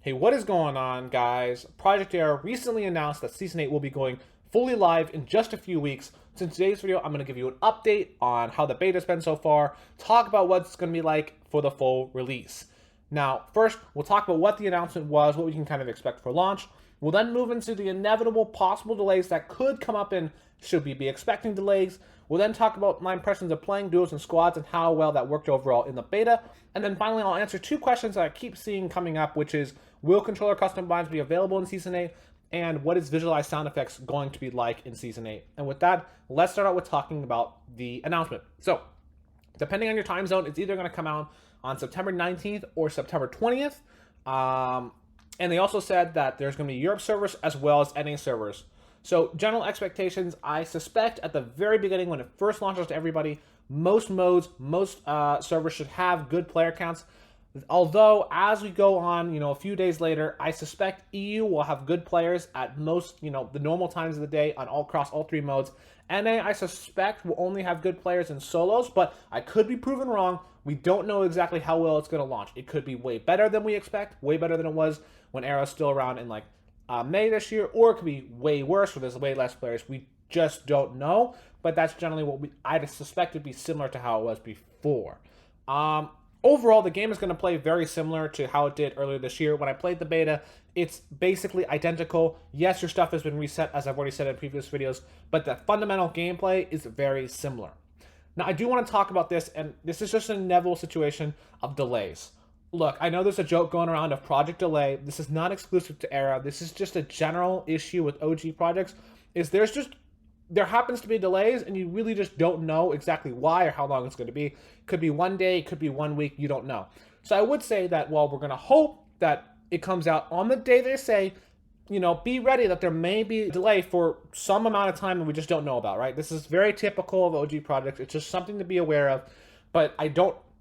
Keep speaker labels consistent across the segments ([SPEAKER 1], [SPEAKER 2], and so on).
[SPEAKER 1] Hey, what is going on, guys? Project Air recently announced that Season 8 will be going fully live in just a few weeks. So in today's video, I'm going to give you an update on how the beta's been so far, talk about what it's going to be like for the full release. Now, first, we'll talk about what the announcement was, what we can kind of expect for launch. We'll then move into the inevitable possible delays that could come up, and should we be expecting delays. We'll then talk about my impressions of playing duos and squads and how well that worked overall in the beta. And then finally, I'll answer two questions that I keep seeing coming up, which is, will controller custom binds be available in Season 8? And what is visualized sound effects going to be like in Season 8? And with that, let's start out with talking about the announcement. So, depending on your time zone, it's either going to come out on September 19th or September 20th. And they also said that there's going to be Europe servers as well as NA servers. So general expectations, I suspect at the very beginning when it first launches to everybody, most modes, most servers should have good player counts. Although as we go on, a few days later, I suspect EU will have good players at most, the normal times of the day on across all three modes. NA, I suspect, will only have good players in solos, but I could be proven wrong. We don't know exactly how well it's going to launch. It could be way better than we expect, way better than it was when Arrow's still around in May this year, or it could be way worse where there's way less players. We just don't know, but that's generally what I'd suspect would be similar to how it was before. Overall, the game is going to play very similar to how it did earlier this year. When I played the beta, it's basically identical. Yes, your stuff has been reset, as I've already said in previous videos, but the fundamental gameplay is very similar. Now, I do want to talk about this, and this is just an inevitable situation of delays. Look, I know there's a joke going around of project delay. This is not exclusive to Era. This is just a general issue with OG projects, is there happens to be delays, and you really just don't know exactly why or how long it's going to be. Could be one day, could be 1 week, you don't know. So I would say that while we're going to hope that it comes out on the day they say, be ready that there may be a delay for some amount of time that we just don't know about, right? This is very typical of OG projects. It's just something to be aware of, but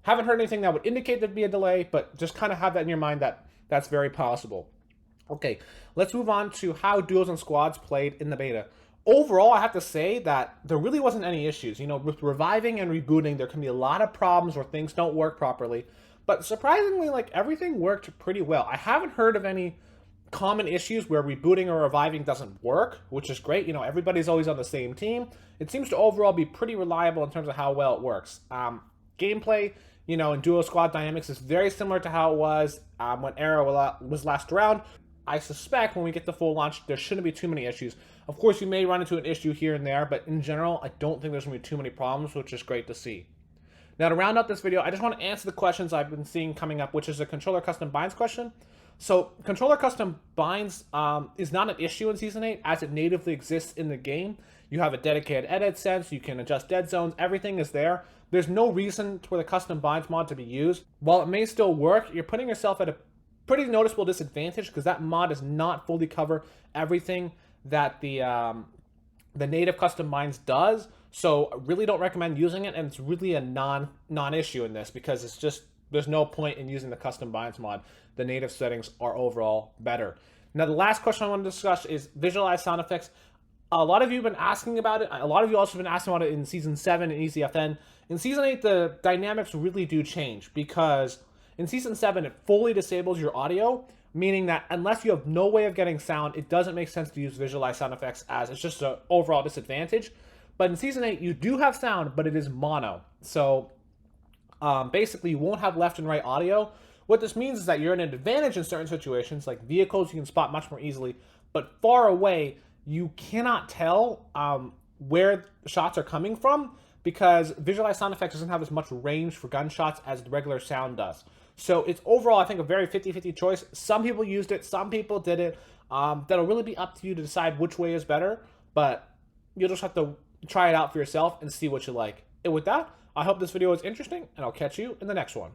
[SPEAKER 1] haven't heard anything that would indicate there'd be a delay, but just kind of have that in your mind that that's very possible. Okay, let's move on to how duos and squads played in the beta. Overall, I have to say that there really wasn't any issues. With reviving and rebooting, there can be a lot of problems where things don't work properly. But surprisingly, everything worked pretty well. I haven't heard of any common issues where rebooting or reviving doesn't work, which is great. Everybody's always on the same team. It seems to overall be pretty reliable in terms of how well it works. Gameplay, in duo squad dynamics is very similar to how it was when Era was last around. I suspect when we get the full launch, there shouldn't be too many issues. Of course, you may run into an issue here and there, but in general, I don't think there's going to be too many problems, which is great to see. Now, to round out this video, I just want to answer the questions I've been seeing coming up, which is the controller custom binds question. So, controller custom binds is not an issue in Season 8, as it natively exists in the game. You have a dedicated edit sense, you can adjust dead zones, everything is there. There's no reason for the custom binds mod to be used. While it may still work, you're putting yourself at a pretty noticeable disadvantage because that mod does not fully cover everything that the native custom binds does. So I really don't recommend using it, and it's really a non-issue in this because it's just there's no point in using the custom binds mod. The native settings are overall better. Now the last question I want to discuss is visualized sound effects. A lot of you have been asking about it. A lot of you also have been asking about it in Season 7 and EZFN. In Season 8, the dynamics really do change because in Season 7, it fully disables your audio, meaning that unless you have no way of getting sound, it doesn't make sense to use visualized sound effects, as it's just an overall disadvantage. But in Season 8, you do have sound, but it is mono. So basically, you won't have left and right audio. What this means is that you're in an advantage in certain situations, like vehicles you can spot much more easily, but far away, you cannot tell where shots are coming from because visualized sound effects doesn't have as much range for gunshots as the regular sound does. So it's overall, I think, a very 50-50 choice. Some people used it, some people did it. That'll really be up to you to decide which way is better, but you'll just have to try it out for yourself and see what you like. And with that, I hope this video was interesting, and I'll catch you in the next one.